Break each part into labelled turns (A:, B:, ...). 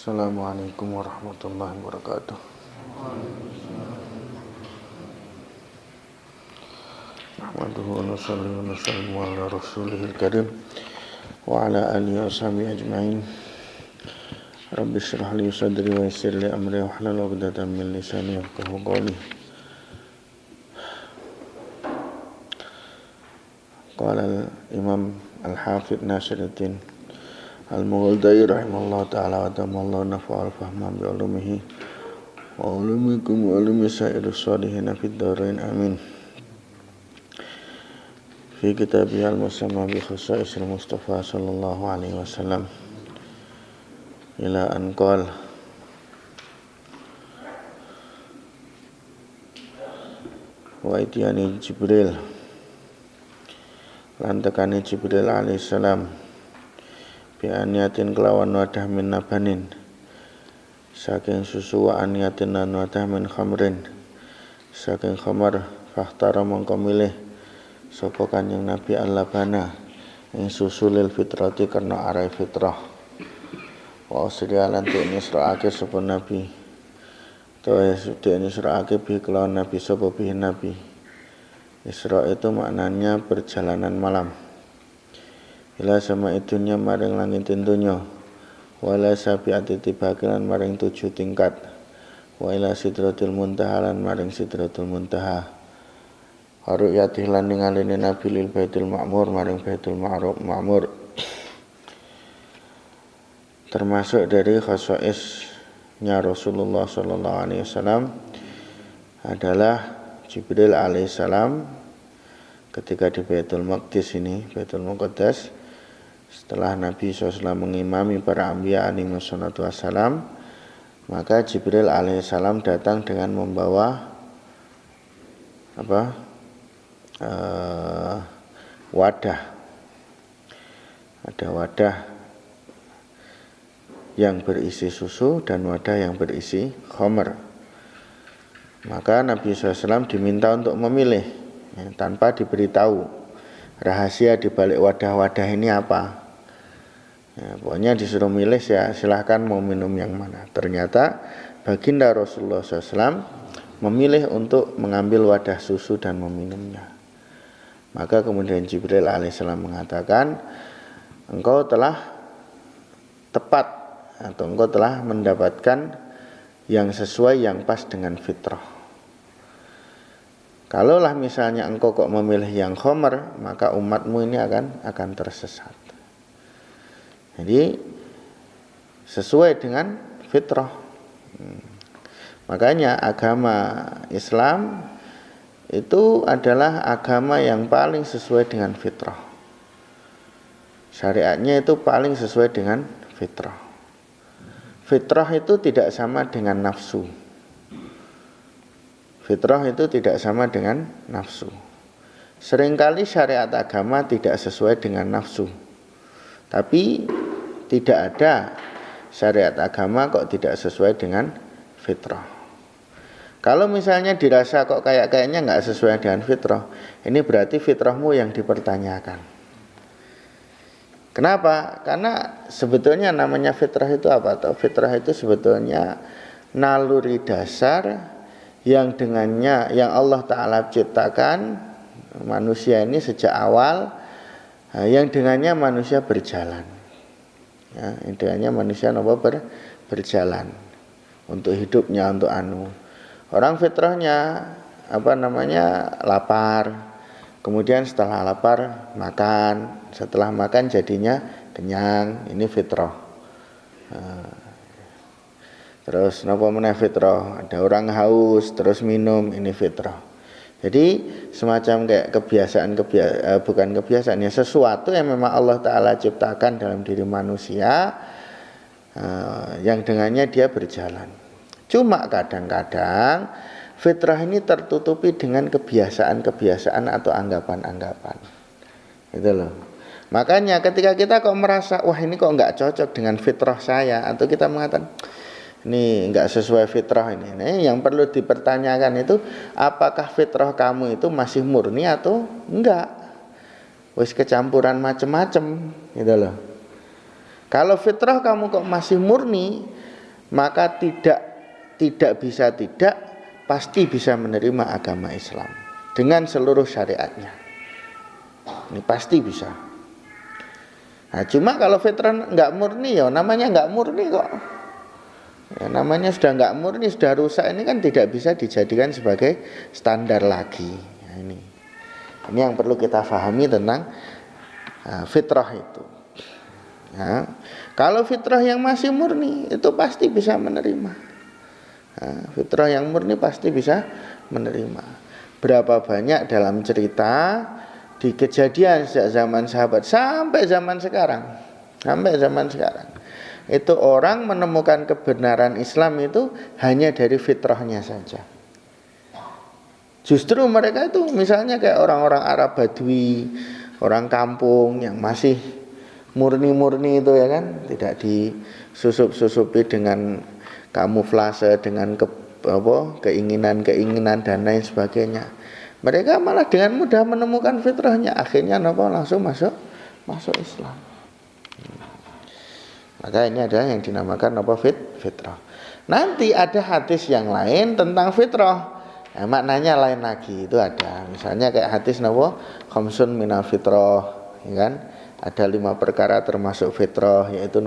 A: Assalamualaikum warahmatullahi wabarakatuh. Nahmaduhu wa nusalli wa nusallimu ala rasulihil karim wa ala alihi wa sahbihi ajma'in. Rabbi shrah li sadri wa yassir li amri wa hlul 'uqdatam min lisani yafqahu qawli. Qala al-Imam Al-Hafidz Nasiruddin Al-Mughaldai rahimahullah ta'ala wa tamallahu nafa'al fahma bi ulumihi wa ulumikum wa ulumi sairus shalihin fid dharain amin. Fi kitabih al-musamma bi khasaisil Mustafa sallallahu alaihi wasallam ila an qala wa itiyani Jibril lantakani Jibril alaihissalam bi aniyatin kelawan wadah min nabanin saking susu wa aniyatin lan wadah min khamrin saking khamar fahtara mongko milih sapa Kanjeng Nabi al-labana ing susu lil fitrati karena arai fitrah wa asriya lan dene sraake sapa Nabi to dene sraake bi kelawan Nabi sapa bi Nabi. Isra itu maknanya perjalanan malam. Ila sama itunya maring langit tentunya. Wala sabiati tibakilan maring 7 tingkat. Wa ila sidratil muntaha lan maring sidratul muntaha. Haruyatih lan ningalini Nabi lil baitul ma'mur maring baitul ma'mur. Termasuk dari khasaisnya Rasulullah sallallahu alaihi wasallam adalah Jibril alaihissalam ketika di Baitul Maqdis ini, Baitul Muqaddas, setelah Nabi SAW mengimami para anbiya alaihi wassalatu wassalam, maka Jibril alaihissalam datang dengan membawa wadah. Ada wadah yang berisi susu dan wadah yang berisi khamr. Maka Nabi SAW diminta untuk memilih tanpa diberitahu rahasia di balik wadah-wadah ini apa. Pokoknya disuruh milih, ya silahkan mau minum yang mana. Ternyata baginda Rasulullah SAW memilih untuk mengambil wadah susu dan meminumnya. Maka kemudian Jibril alaihissalam mengatakan, engkau telah tepat atau engkau telah mendapatkan yang sesuai, yang pas dengan fitrah. Kalaulah misalnya engkau kok memilih yang khamr, maka umatmu ini akan tersesat. Jadi sesuai dengan fitrah. Makanya agama Islam itu adalah agama yang paling sesuai dengan fitrah. Syariatnya itu paling sesuai dengan fitrah. Fitrah itu tidak sama dengan nafsu. Fitrah itu tidak sama dengan nafsu. Seringkali syariat agama tidak sesuai dengan nafsu. Tapi tidak ada syariat agama kok tidak sesuai dengan fitrah. Kalau misalnya dirasa kok kayaknya nggak sesuai dengan fitrah, ini berarti fitrahmu yang dipertanyakan. Kenapa? Karena sebetulnya namanya fitrah itu apa? Atau fitrah itu sebetulnya naluri dasar yang dengannya yang Allah Ta'ala ciptakan manusia ini sejak awal, yang dengannya manusia berjalan, ya, yang dengannya manusia berjalan untuk hidupnya, untuk orang fitrahnya lapar, kemudian setelah lapar makan, setelah makan jadinya kenyang, ini fitrah. Terus napa meneh fitrah? Ada orang haus terus minum, ini fitrah. Jadi semacam kayak bukan kebiasaan, ya sesuatu yang memang Allah Ta'ala ciptakan dalam diri manusia, yang dengannya dia berjalan. Cuma kadang-kadang fitrah ini tertutupi dengan kebiasaan-kebiasaan atau anggapan-anggapan. Itu loh. Makanya ketika kita kok merasa wah ini kok enggak cocok dengan fitrah saya, atau kita mengatakan ini enggak sesuai fitrah ini. Nah, yang perlu dipertanyakan itu apakah fitrah kamu itu masih murni atau enggak? Wis kecampuran macam-macam gitu loh. Kalau fitrah kamu kok masih murni, maka tidak bisa tidak pasti bisa menerima agama Islam dengan seluruh syariatnya. Ini pasti bisa. Nah, cuma kalau fitrah nggak murni ya namanya nggak murni kok. Ya, namanya sudah nggak murni, sudah rusak, ini kan tidak bisa dijadikan sebagai standar lagi. Nah, ini yang perlu kita pahami tentang fitrah itu. Nah, kalau fitrah yang masih murni itu pasti bisa menerima. Nah, fitrah yang murni pasti bisa menerima. Berapa banyak dalam cerita di kejadian sejak zaman sahabat sampai zaman sekarang, itu orang menemukan kebenaran Islam itu hanya dari fitrahnya saja. Justru mereka itu misalnya kayak orang-orang Arab Badui, orang kampung yang masih murni-murni itu ya kan, tidak disusup-susupi dengan kamuflase, dengan keinginan-keinginan dan lain sebagainya. Mereka malah dengan mudah menemukan fitrahnya, akhirnya langsung masuk Islam. Maka ini adalah yang dinamakan fitrah. Nanti ada hadis yang lain tentang fitrah. Maknanya lain lagi, itu ada. Misalnya kayak hadis khamsun minal fitrah, ya kan? Ada 5 perkara termasuk fitrah, yaitu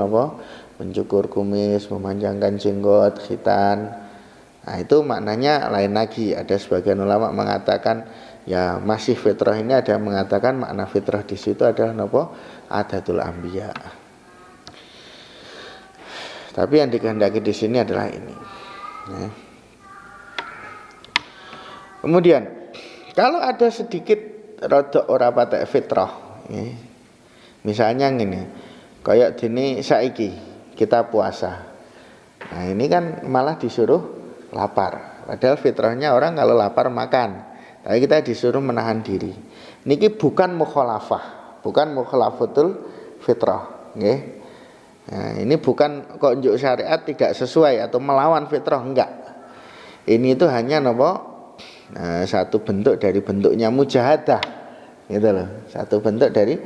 A: mencukur kumis, memanjangkan jenggot, khitan. Nah, itu maknanya lain lagi. Ada sebagian ulama mengatakan ya masih fitrah, ini ada yang mengatakan makna fitrah di situ adalah adatul anbiya. Tapi yang dikehendaki di sini adalah ini. Ya. Kemudian kalau ada sedikit rodok ora patek fitrah, ya. Misalnya gini, kayak dini saiki kita puasa. Nah, ini kan malah disuruh lapar. Padahal fitrahnya orang kalau lapar makan. Tapi kita disuruh menahan diri. Niki bukan mukhalafah, bukan mukhalafatul fitrah, nggih. Nah, ini bukan kok njuk syariat tidak sesuai atau melawan fitrah, enggak. Ini itu hanya satu bentuk dari bentuknya mujahadah, gitu loh. Satu bentuk dari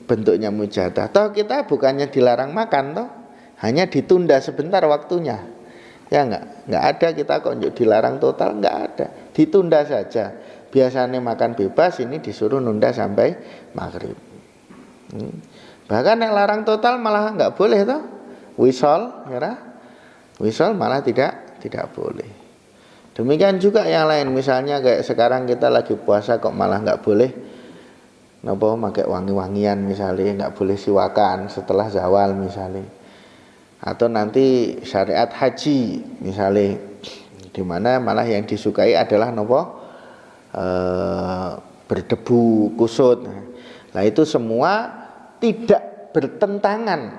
A: bentuknya mujahadah. Toh kita bukannya dilarang makan toh, hanya ditunda sebentar waktunya. Ya enggak ada kita kok njuk dilarang total, enggak ada. Ditunda saja. Biasanya makan bebas, ini disuruh nunda sampai maghrib. Bahkan yang larang total malah enggak boleh toh. Wisol, ya. Wisol malah tidak boleh. Demikian juga yang lain, misalnya kayak sekarang kita lagi puasa kok malah nggak boleh pakai wangi-wangian misalnya, nggak boleh siwakan setelah zawal misalnya, atau nanti syariat haji misalnya, dimana malah yang disukai adalah berdebu kusut. Nah itu semua tidak bertentangan,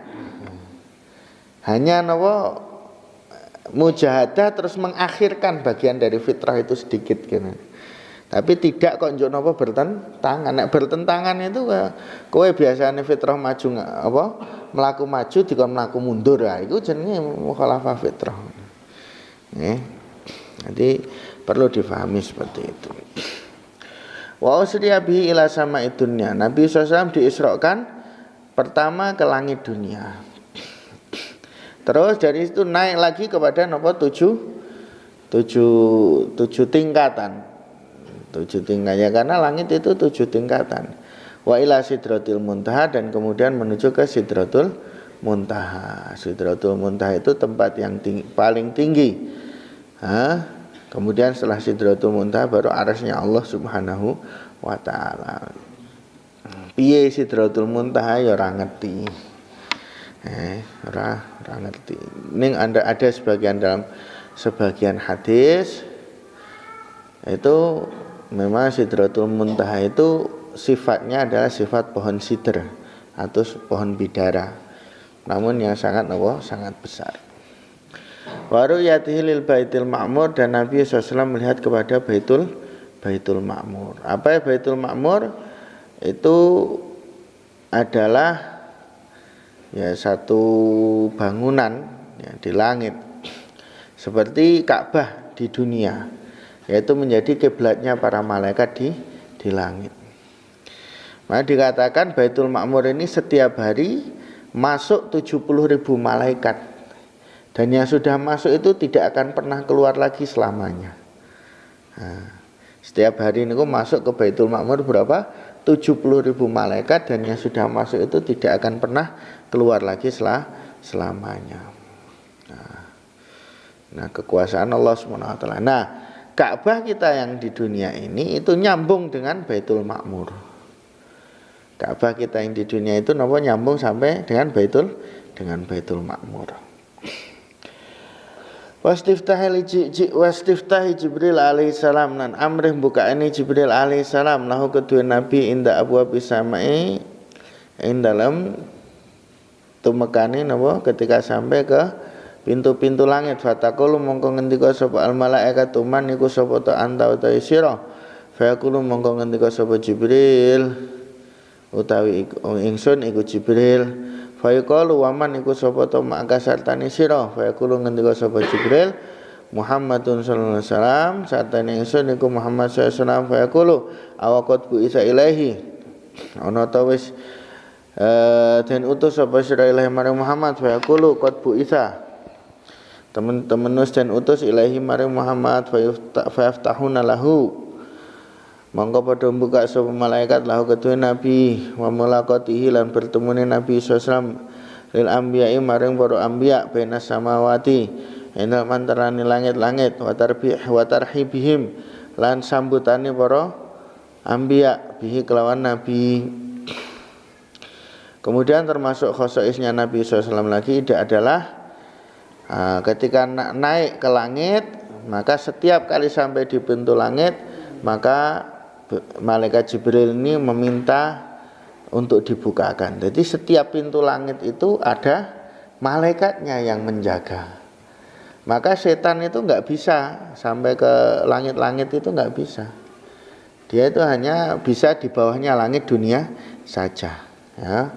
A: hanya mujahadah terus mengakhirkan bagian dari fitrah itu sedikit gitu. Tapi tidak kok njuk bertentangan. Nek bertentangan itu kowe biasanya fitrah maju melaku maju dikon melaku mundur, ya itu jenenge mukhalafah fitrah. Jadi perlu difahami seperti itu. Wa usriya bihi ila sama'id dunya. Nabi SAW diisrakan pertama ke langit dunia. Terus dari itu naik lagi kepada 7 tingkatan. 7 tingkatnya karena langit itu 7 tingkatan. Wa ila sidratil muntaha, dan kemudian menuju ke sidratul muntaha. Sidratul muntaha itu tempat yang paling tinggi. Kemudian setelah sidratul muntaha baru arasnya Allah Subhanahu wa taala. Piye sidratul muntaha ya ora ngerti. Ora ngerti. Ini ada sebagian hadis itu memang sidratul muntaha itu sifatnya adalah sifat pohon sidr atau pohon bidara, namun yang sangat besar. Waru yatihi lil baitil ma'mur, dan Nabi SAW melihat kepada baitul ma'mur. Apa ya baitul ma'mur? Itu adalah ya satu bangunan ya, di langit seperti Ka'bah di dunia, yaitu menjadi kiblatnya para malaikat di langit. Maka dikatakan Baitul Ma'mur ini setiap hari masuk 70.000 malaikat Dan yang sudah masuk itu tidak akan pernah keluar lagi selamanya. Setiap hari ini masuk ke Baitul Ma'mur berapa? 70.000 malaikat, dan yang sudah masuk itu tidak akan pernah keluar lagi selamanya. Nah, kekuasaan Allah SWT. Nah, Ka'bah kita yang di dunia ini itu nyambung dengan Baitul Ma'mur. Ka'bah kita yang di dunia itu nyambung sampai dengan Baitul Ma'mur. Wastiftahi Jibril alaihissalam, nan amrih buka ini Jibril alaihissalam lahu kedua Nabi inda abwabi samai ing dalam tumekani ketika sampai ke pintu-pintu langit. Fataqulu mongko ngendika sapa al malaikat tuman iku sapa ta anta utawi sira. Fayaqulu mongko ngendika sapa Jibril utawi ingsun iku Jibril. Fayaqulu waman iku sapa ta maka sartane sira. Fayaqulu ngendika sapa Jibril Muhammadun sallallahu alaihi wasallam, sartane ingsun iku Muhammad sallallahu alaihi wasallam. Fayaqulu awaqat bu isa ilahi, ana ta wis den utus sapa sira ilahi marang Muhammad. Fayaqulu qad bu isa, temen-temen nus dan utus ilahi maring Muhammad. Fayaftahuna lahu, mongko padha buka sapa malaikat lahu kedue Nabi wa mulaqatihi lan bertemune Nabi sallallahu lil anbiya'i maring para anbiya bena samawati ena mantarane langit-langit wa tarhibihim lan sambutane para anbiya bihi kelawan Nabi. Kemudian termasuk khosoisnya Nabi sallallahu lagi adalah ketika naik ke langit, maka setiap kali sampai di pintu langit, maka malaikat Jibril ini meminta untuk dibukakan. Jadi setiap pintu langit itu ada malaikatnya yang menjaga. Maka setan itu enggak bisa sampai ke langit-langit, itu enggak bisa. Dia itu hanya bisa di bawahnya langit dunia saja, ya.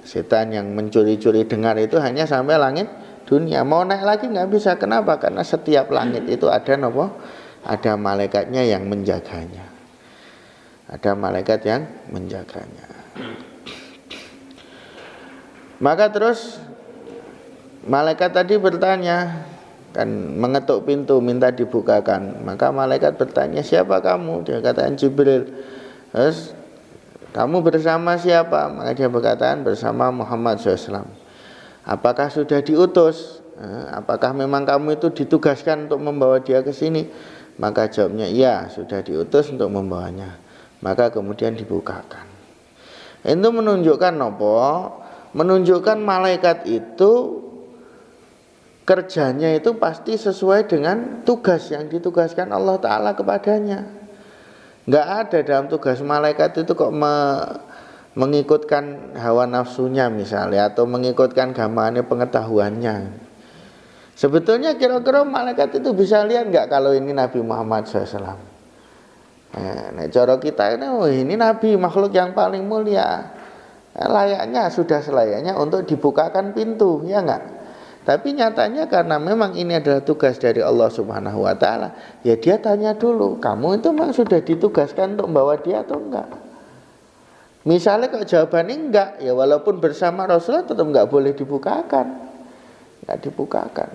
A: Setan yang mencuri-curi dengar itu hanya sampai langit dunia, mau naik lagi nggak bisa. Kenapa? Karena setiap langit itu ada ada malaikatnya yang menjaganya. Ada malaikat yang menjaganya. Maka terus malaikat tadi bertanya, kan mengetuk pintu minta dibukakan. Maka malaikat bertanya, siapa kamu? Dia katakan Jibril. Terus kamu bersama siapa? Maka dia berkata bersama Muhammad SAW. Apakah sudah diutus? Apakah memang kamu itu ditugaskan untuk membawa dia ke sini? Maka jawabnya iya, sudah diutus untuk membawanya. Maka kemudian dibukakan. Itu menunjukkan apa? Menunjukkan malaikat itu kerjanya itu pasti sesuai dengan tugas yang ditugaskan Allah Ta'ala kepadanya. Enggak ada dalam tugas malaikat itu kok mengikutkan hawa nafsunya misalnya, atau mengikutkan gambarannya pengetahuannya. Sebetulnya kira-kira malaikat itu bisa lihat enggak kalau ini Nabi Muhammad SAW? Nah, cara kita ini Nabi, makhluk yang paling mulia, layaknya, sudah selayaknya untuk dibukakan pintu, ya enggak? Tapi nyatanya karena memang ini adalah tugas dari Allah Subhanahu wa Ta'ala, ya dia tanya dulu, kamu itu memang sudah ditugaskan untuk membawa dia atau enggak? Misalnya kalau jawabannya enggak, ya walaupun bersama Rasulullah tetap enggak boleh dibukakan. Enggak dibukakan.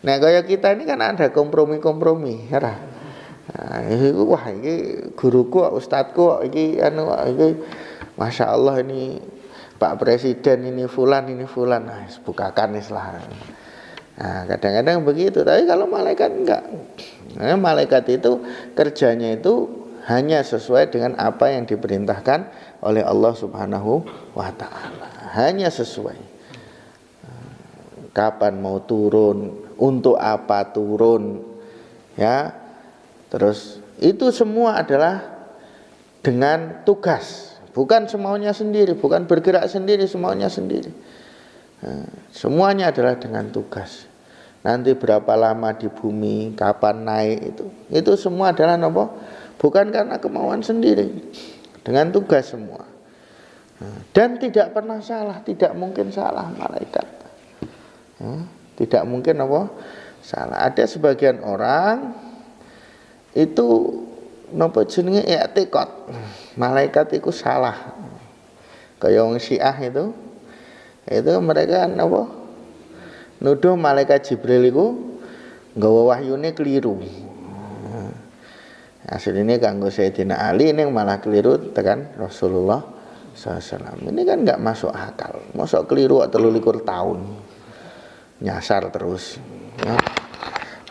A: Nah, kayak kita ini kan ada kompromi-kompromi, ya. Nah, wah ini guruku, ustadku, ini Masya Allah ini Pak Presiden, ini fulan, nah, bukakan islah. Nah, kadang-kadang begitu. Tapi kalau malaikat enggak. Nah, malaikat itu kerjanya itu hanya sesuai dengan apa yang diperintahkan oleh Allah Subhanahu wa Ta'ala. Hanya sesuai. Kapan mau turun, untuk apa turun, ya. Terus itu semua adalah dengan tugas, bukan semaunya sendiri, bukan bergerak sendiri semaunya sendiri. Nah, semuanya adalah dengan tugas. Nanti berapa lama di bumi, kapan naik, itu semua adalah apa? Bukan karena kemauan sendiri, dengan tugas semua. Dan tidak pernah salah, tidak mungkin salah malaikat. Tidak mungkin apa? Salah. Ada sebagian orang itu napa jenenge i'tiqad malaikat itu salah. Kayak wong Syiah itu mereka napa nuduh malaikat Jibril iku nggawa wahyune keliru. Asline kanggo Sayyidina Ali ning malah keliru tekan Rasulullah SAW. Ini kan enggak masuk akal. Mosok keliru 23 tahun. Nyasar terus. Ya.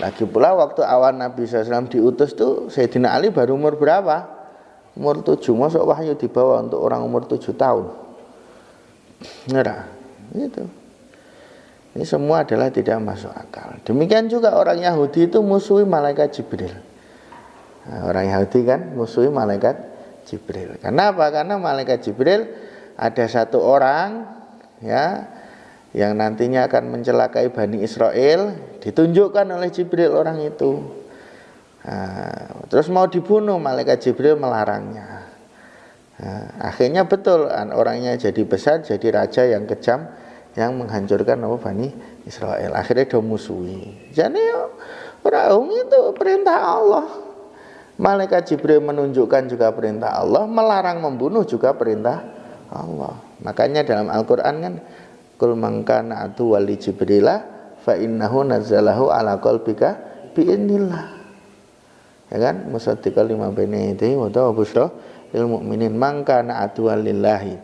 A: Lagi pula waktu awal Nabi SAW diutus tuh Sayyidina Ali baru umur berapa? Umur 7. Mosok wahyu dibawa untuk orang umur 7 tahun. Ngerah. Gitu. Ini semua adalah tidak masuk akal. Demikian juga orang Yahudi itu musuhi malaikat Jibril. Nah, orang Yahudi kan musuhi malaikat Jibril. Kenapa? Karena malaikat Jibril ada satu orang ya yang nantinya akan mencelakai Bani Israel, ditunjukkan oleh Jibril orang itu. Nah, terus mau dibunuh, malaikat Jibril melarangnya. Nah, akhirnya betul orangnya jadi besar, jadi raja yang kejam yang menghancurkan Bani Israel. Akhirnya dia musuhi. Jadi orang itu perintah Allah. Malaikat Jibril menunjukkan juga perintah Allah, melarang membunuh juga perintah Allah. Makanya dalam Al-Qur'an kan kul man kana aduwwan li Jibrila fa innahu nazzalahu ala qalbika bi idznillah. Ya kan? Musaddiqan lima baina yadayhi wa busyra lil mu'minin man kana aduwwan lillahi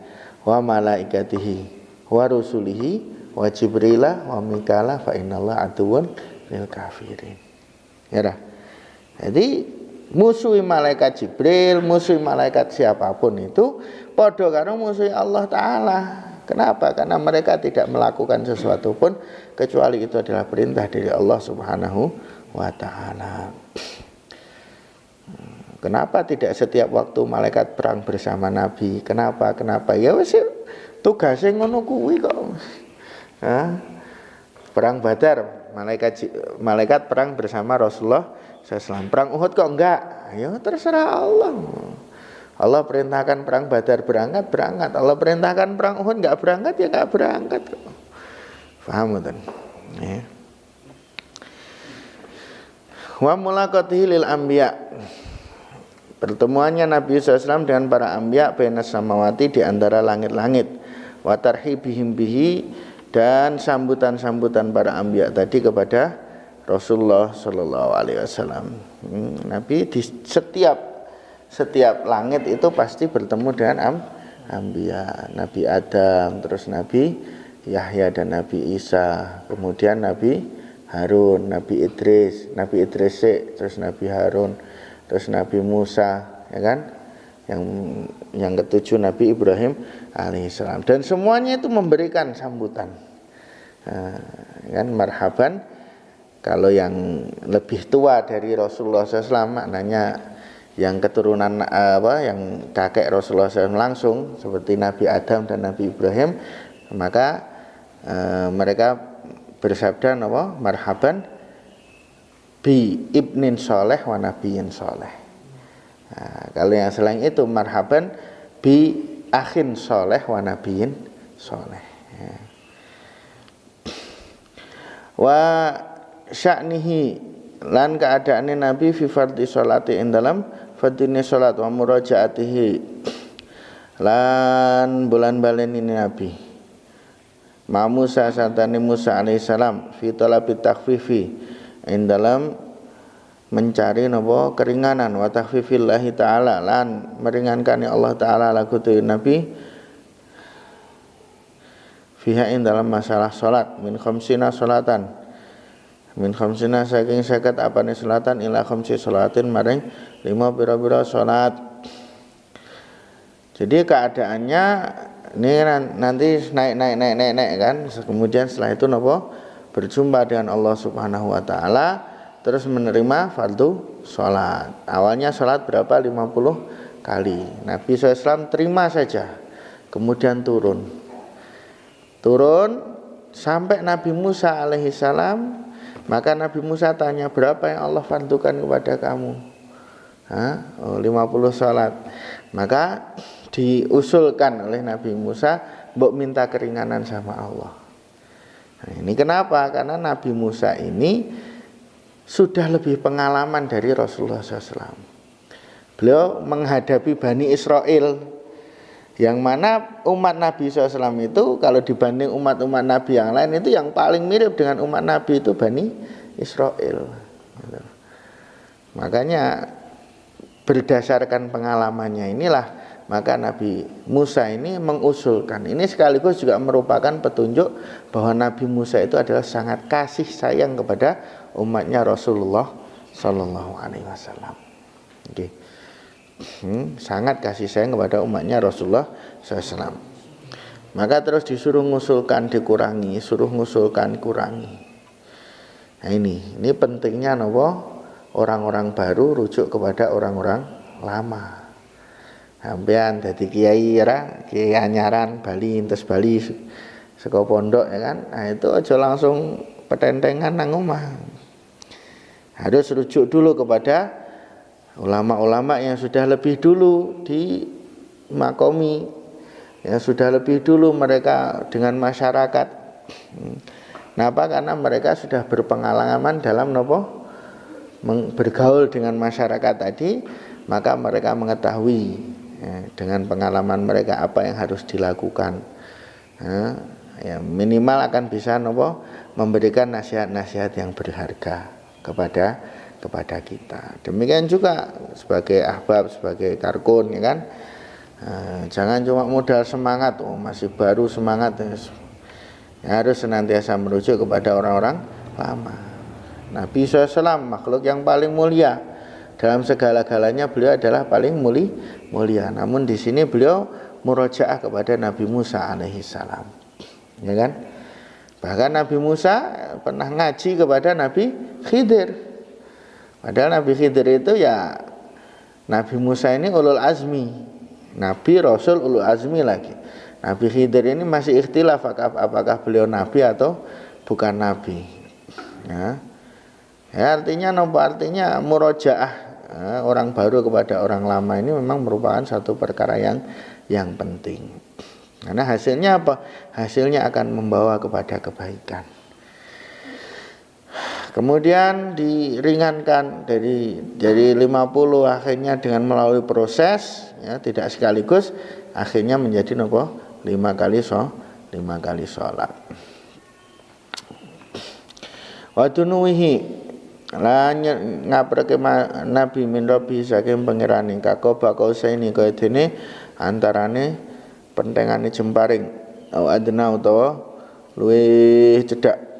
A: wa malaikatihi wa rusulihi wa Jibrila wa Mikala fa innallaha aduwwun lil kafirin. Ya dah. Jadi musuhi malaikat Jibril, musuhi malaikat siapapun itu padha karo musuhi Allah Ta'ala. Kenapa? Karena mereka tidak melakukan sesuatu pun kecuali itu adalah perintah dari Allah Subhanahu wa Ta'ala. Kenapa tidak setiap waktu malaikat perang bersama Nabi? Kenapa? Ya wis tugasnya ngono kuwi kok. Perang Badar, malaikat perang bersama Rasulullah SAW. Perang Uhud kok enggak? Ya terserah Allah. Allah perintahkan perang Badar berangkat. Allah perintahkan perang Uhud enggak berangkat, ya enggak berangkat. Paham kan? Ya. Wa mulaqatihi lil anbiya. Pertemuannya Nabi SAW dengan para anbiya bainas samawati di antara langit-langit. Wa tarhibihim bihi, dan sambutan-sambutan para anbiya tadi kepada Rasulullah Shallallahu Alaihi Wasallam. Nabi di setiap langit itu pasti bertemu dengan anbiya. Nabi Adam, terus Nabi Yahya dan Nabi Isa, kemudian Nabi Harun, Nabi Idris, terus Nabi Harun, terus Nabi Musa, ya kan? Yang ketujuh Nabi Ibrahim alaihissalam. Dan semuanya itu memberikan sambutan. Kan marhaban. Kalau yang lebih tua dari Rasulullah SAW, maknanya yang keturunan yang kakek Rasulullah SAW langsung seperti Nabi Adam dan Nabi Ibrahim, maka mereka bersabda marhaban bi ibnin soleh wa nabiyyin soleh. Kalau yang selain itu marhaban bi akhin soleh wa nabiyyin soleh. Wa sya'nihi, lan keadaane Nabi fi fardhi sholati ing dalam fardine salat wa murajaatihi, lan bulan balen ini Nabi ma Musa satane Musa alaihissalam fi talabi takhfifi ing dalam mencari keringanan wa takhfifillahi ta'ala, lan meringankan Allah Ta'ala lagu tu Nabi fiha ing dalam masalah salat min khamsina salatan, min khamsina saking 50 apane salatan ila khamsi salatin maring 5 pira-pira salat. Jadi keadaannya ini nanti naik kan, kemudian setelah itu berjumpa dengan Allah Subhanahu wa taala, terus menerima fardu salat. Awalnya salat berapa? 50 kali. Nabi SAW terima saja, kemudian turun sampai Nabi Musa alaihissalam. Maka Nabi Musa tanya, berapa yang Allah fardukan kepada kamu? 50 salat. Maka diusulkan oleh Nabi Musa, mbok minta keringanan sama Allah. Nah, ini kenapa? Karena Nabi Musa ini sudah lebih pengalaman dari Rasulullah SAW. Beliau menghadapi Bani Israel. Yang mana umat Nabi SAW itu kalau dibanding umat-umat Nabi yang lain itu yang paling mirip dengan umat Nabi itu Bani Israel. Makanya berdasarkan pengalamannya inilah maka Nabi Musa ini mengusulkan. Ini sekaligus juga merupakan petunjuk bahwa Nabi Musa itu adalah sangat kasih sayang kepada umatnya Rasulullah Sallallahu Alaihi Wasallam. Oke. Sangat kasih sayang kepada umatnya Rasulullah SAW. Maka terus disuruh ngusulkan dikurangi, suruh ngusulkan kurangi. Nah ini pentingnya nopo orang-orang baru rujuk kepada orang-orang lama. Sampean dadi kiai ya, kiai anyaran Bali entes Bali saka pondok ya kan. Nah itu aja langsung petentengan nang omah. Harus rujuk dulu kepada ulama-ulama yang sudah lebih dulu di makomi, yang sudah lebih dulu mereka dengan masyarakat. Kenapa? Karena mereka sudah berpengalaman dalam nopo bergaul dengan masyarakat tadi, maka mereka mengetahui dengan pengalaman mereka apa yang harus dilakukan. Ya, minimal akan bisa nopo memberikan nasihat-nasihat yang berharga kepada kita. Demikian juga sebagai ahbab, sebagai karkun ya kan. Jangan cuma modal semangat, masih baru semangat ya, harus senantiasa merujuk kepada orang-orang lama. Nabi SAW makhluk yang paling mulia, dalam segala-galanya beliau adalah paling mulia. Namun di sini beliau murojaah kepada Nabi Musa alaihissalam, ya kan. Bahkan Nabi Musa pernah ngaji kepada Nabi Khidir. Padahal Nabi Khidir itu ya, Nabi Musa ini ulul azmi, Nabi Rasul ulul azmi lagi. Nabi Khidir ini masih ikhtilaf apakah beliau Nabi atau bukan Nabi. Ya, artinya murojaah orang baru kepada orang lama ini memang merupakan satu perkara yang penting. Karena hasilnya apa? Hasilnya akan membawa kepada kebaikan. Kemudian diringankan dari 50 akhirnya dengan melalui proses ya, tidak sekaligus, akhirnya menjadi nopo 5 kali sholat. Wa tunuhi lan ngaprake Nabi min Rabbi saking pangerane kakoba kausaini kaya dene antarane pentengane jemparing au adna utawa luwih cedhak.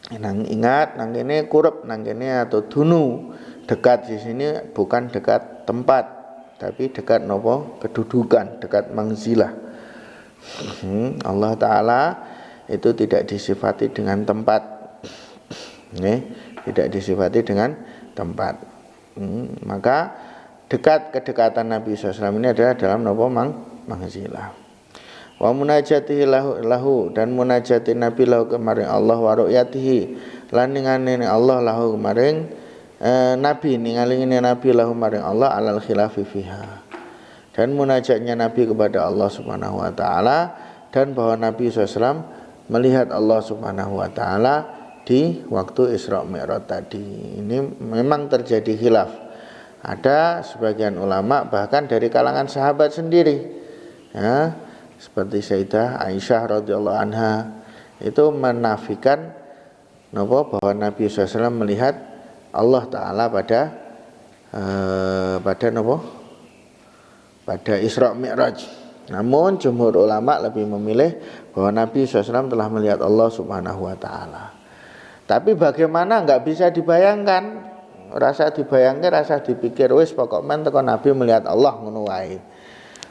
A: Nang ingat nang kene kurep nang kene atau dunu, dekat di sini bukan dekat tempat tapi dekat nopo kedudukan, dekat manzilah. Allah Ta'ala itu tidak disifati dengan tempat, tidak disifati dengan tempat. Maka kedekatan Nabi SAW ini adalah dalam nopo manzilah. Wa munajatihi lahu dan munajati Nabi lahu kemaring Allah wa ru'yatihi lan ningane Allah lahu kemaring Nabi ningali Nabi lahu maring Allah alal khilafi fiha. Dan munajatnya Nabi kepada Allah Subhanahu wa taala dan bahwa Nabi SAW melihat Allah Subhanahu wa taala di waktu Isra Mi'raj tadi. Ini memang terjadi khilaf. Ada sebagian ulama bahkan dari kalangan sahabat sendiri ya, seperti Sayyidah Aisyah radhiyallahu anha itu menafikan bahwa Nabi SAW melihat Allah Ta'ala pada Isra Mi'raj. Namun jumhur ulama lebih memilih bahwa Nabi SAW telah melihat Allah Subhanahu wa Ta'ala. Tapi bagaimana nggak bisa dibayangkan, rasa dibayangkan, rasa dipikir wis pokoknya teko Nabi melihat Allah ngono wae.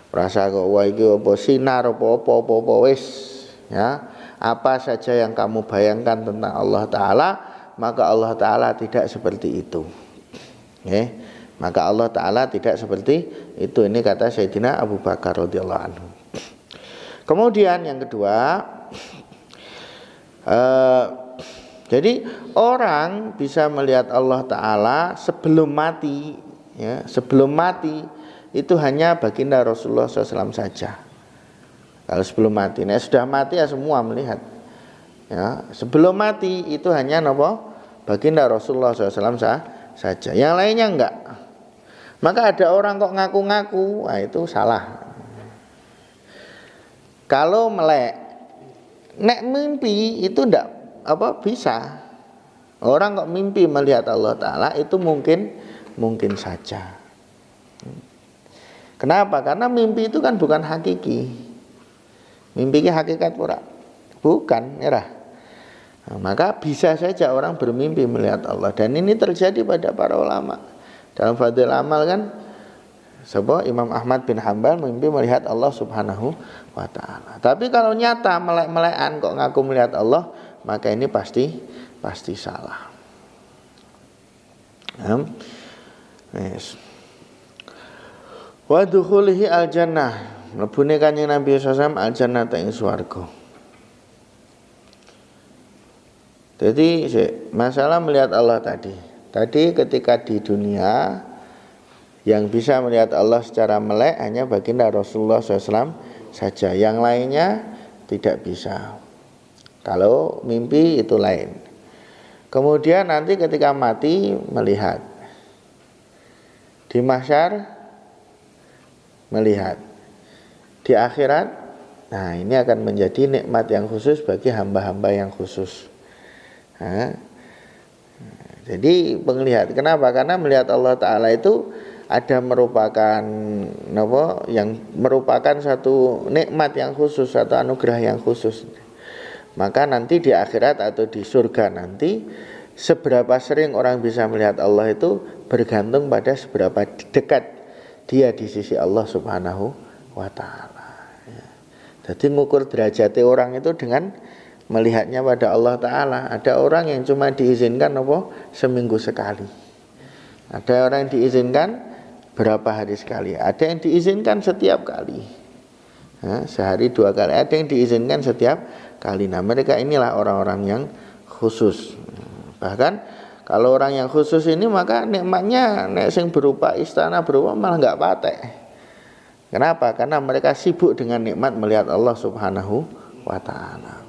A: Rasa kok wae iki apa sinar apa wis ya. Apa saja yang kamu bayangkan tentang Allah Ta'ala, maka Allah Ta'ala tidak seperti itu. Maka Allah Ta'ala tidak seperti itu. Ini kata Sayyidina Abu Bakar radhiyallahu anhu. Kemudian yang kedua, jadi orang bisa melihat Allah Ta'ala sebelum mati ya, sebelum mati itu hanya baginda Rasulullah SAW saja. Kalau sebelum mati, nah sudah mati ya semua melihat. Ya, sebelum mati itu hanya baginda Rasulullah SAW saja. Yang lainnya enggak. Maka ada orang kok ngaku-ngaku, itu salah. Kalau melek, nek mimpi itu ndak bisa. Orang kok mimpi melihat Allah Ta'ala itu mungkin saja. Kenapa? Karena mimpi itu kan bukan hakiki. Mimpi ini hakikat pura? Bukan, ya. Nah, maka bisa saja orang bermimpi melihat Allah. Dan ini terjadi pada para ulama. Dalam Fadhil Amal kan, sebab Imam Ahmad bin Hanbal mimpi melihat Allah Subhanahu wa Ta'ala. Tapi kalau nyata melek-melekan kok ngaku melihat Allah, maka ini pasti salah. Yes. Wa dukhulihi al-jannah, mlebune Kanjeng Nabi sallallahu alaihi wasallam al-jannah ing swarga. Jadi masalah melihat Allah tadi ketika di dunia yang bisa melihat Allah secara melek hanya baginda Rasulullah SAW saja, yang lainnya tidak bisa. Kalau mimpi itu lain. Kemudian nanti ketika mati melihat, di mahsyar melihat, di akhirat, nah ini akan menjadi nikmat yang khusus bagi hamba-hamba yang khusus. Jadi penglihatan, kenapa? Karena melihat Allah Ta'ala itu ada merupakan yang merupakan satu nikmat yang khusus, satu anugerah yang khusus. Maka nanti di akhirat atau di surga nanti, seberapa sering orang bisa melihat Allah itu bergantung pada seberapa dekat dia di sisi Allah Subhanahu wa Ta'ala. Jadi ngukur derajatnya orang itu dengan melihatnya pada Allah Ta'ala. Ada orang yang cuma diizinkan seminggu sekali. Ada orang yang diizinkan berapa hari sekali. Ada yang diizinkan setiap kali, sehari 2 kali. Ada yang diizinkan setiap kali. Nah mereka inilah orang-orang yang khusus. Bahkan kalau orang yang khusus ini, maka nikmatnya sing berupa istana berupa malah nggak patek. Kenapa? Karena mereka sibuk dengan nikmat melihat Allah Subhanahu wa Ta'ala.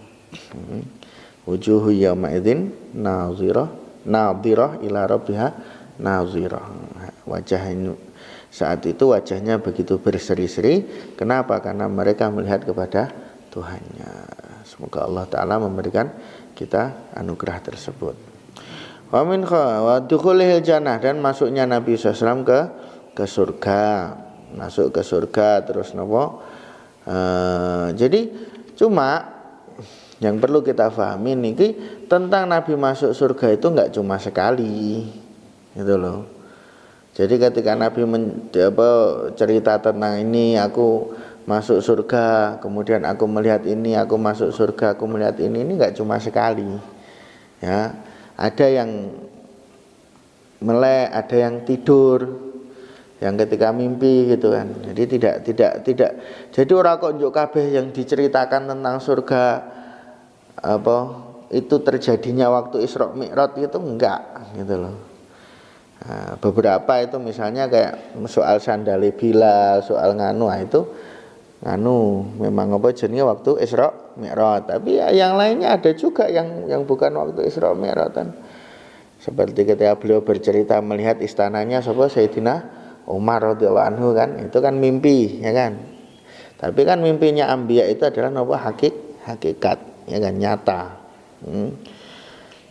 A: Wujuhu yawma idzin nadhirah ila rabbiha nadhirah. Wajah saat itu wajahnya begitu berseri-seri. Kenapa? Karena mereka melihat kepada Tuhannya. Semoga Allah Ta'ala memberikan kita anugerah tersebut. Wa min wa dukhulil jannah, dan masuknya Nabi SAW ke surga. Masuk ke surga terus jadi cuma yang perlu kita pahami niki tentang Nabi masuk surga itu enggak cuma sekali, gitu loh. Jadi ketika Nabi cerita tentang ini, aku masuk surga, kemudian aku melihat ini, aku masuk surga, aku melihat ini enggak cuma sekali. Ya, ada yang melek, ada yang tidur, yang ketika mimpi gitu kan. Jadi tidak. Jadi ora kok njuk kabeh yang diceritakan tentang surga itu terjadinya waktu Isra Mi'raj itu enggak, gitu loh. Nah, beberapa itu misalnya kayak soal sandale Bilal, soal itu memang jenenge waktu Isra Mi'raj. Tapi yang lainnya ada juga yang bukan waktu Isra Mi'raj kan. Seperti ketika beliau bercerita melihat istananya Sayyidina Umar radhiyallahu anhu kan, itu kan mimpi, ya kan. Tapi kan mimpinya anbiya itu adalah hakikat, ya kan, nyata.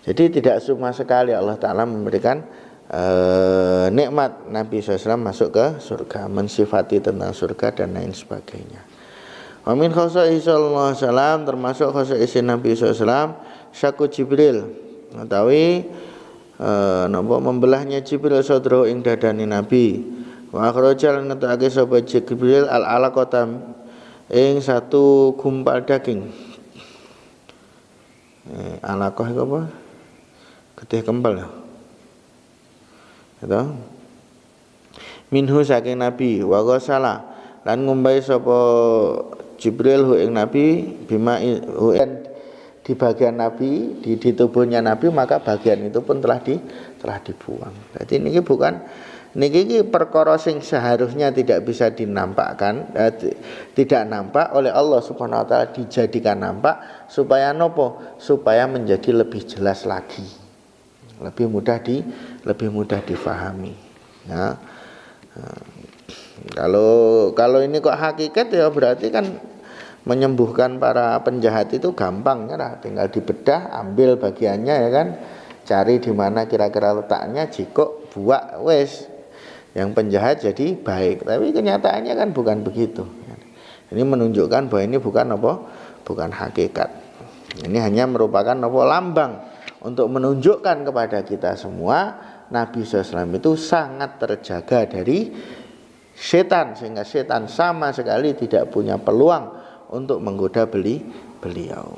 A: Jadi tidak cuma sekali Allah Ta'ala memberikan nikmat Nabi SAW masuk ke surga, mensifati tentang surga dan lain sebagainya. Wa min khosaihi sallallahu alaihi wasallam, termasuk khosais Nabi SAW syaku Jibril, utawi membelahnya Jibril sadrahu ing dadane Nabi. Wa akhrajal ngetake sapa Jibril al-alaqata ing satu gumpal daging. Alaqah iku apa? Getih kempel ya. Gitu. Minhu saking Nabi wa ghasala lan ngumbai sapa Jibril hu ing Nabi bima di bagian Nabi, di tubuhnya Nabi, maka bagian itu pun telah dibuang. Jadi ini bukan niki perkara sing seharusnya tidak bisa dinampakkan, tidak nampak oleh Allah Subhanahu wa Ta'ala dijadikan nampak supaya nopo? Supaya menjadi lebih jelas lagi, lebih mudah difahami. Ya. Kalau ini kok hakikat, ya berarti kan menyembuhkan para penjahat itu gampang ya, tinggal dibedah, ambil bagiannya ya kan, cari di mana kira-kira letaknya, jikok, buak, wes, yang penjahat jadi baik. Tapi kenyataannya kan bukan begitu. Ini menunjukkan bahwa ini bukan apa? Bukan hakikat. Ini hanya merupakan apa? Lambang untuk menunjukkan kepada kita semua Nabi SAW itu sangat terjaga dari setan, sehingga setan sama sekali tidak punya peluang untuk menggoda beliau.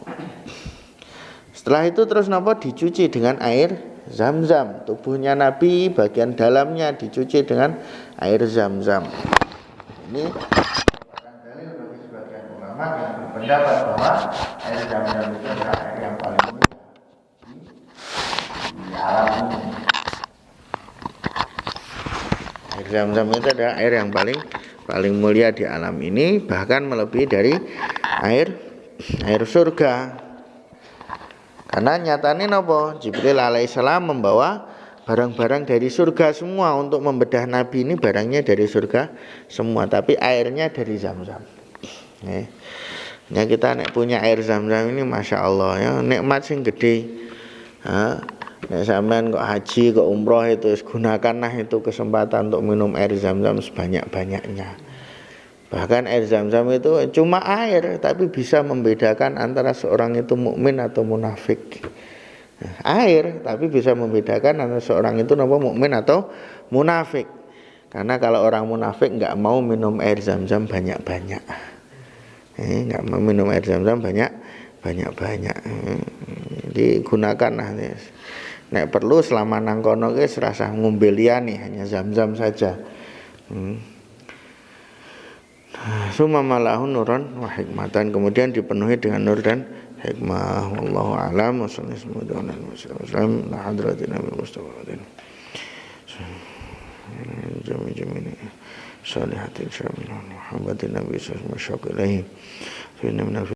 A: Setelah itu terus napa? Dicuci dengan air Zam-zam. Tubuhnya Nabi bagian dalamnya dicuci dengan air Zam-zam. Ini merupakan dalil bagi sebagian ulama yang berpendapat bahwa air Zam-zam itu adalah air yang paling mulia di alam ini. Air Zam-zam itu adalah air yang paling mulia di alam ini, bahkan melebihi dari air surga. Karena nyatanya napa? Jibril alaihissalam membawa barang-barang dari surga semua untuk membedah Nabi ini, barangnya dari surga semua, tapi airnya dari Zam-zam. Ya kita nek punya air Zam-zam ini masya Allah ya, nikmat sing gede. Nek sampean kok haji, kok umroh itu gunakanlah itu kesempatan untuk minum air Zam-zam sebanyak-banyaknya. Bahkan air Zam-zam itu cuma air, tapi bisa membedakan antara seorang itu mukmin atau munafik. Air, tapi bisa membedakan antara seorang itu mukmin atau munafik. Karena kalau orang munafik nggak mau minum air Zam-zam banyak-banyak. Nggak mau minum air Zam-zam banyak-banyak. Jadi gunakanlah. Nek perlu selama nang kono ge serasa ngombe liyane, hanya Zam-zam saja. Summa malahu nuran wa hikmatan, kemudian dipenuhi dengan nur dan hikmah. Wallahu a'lam. Wassallallahu alaihi wasallam la hadratin nabi mustafa jami salihatin syamil Muhammadin nabi sallallahu alaihi wasallam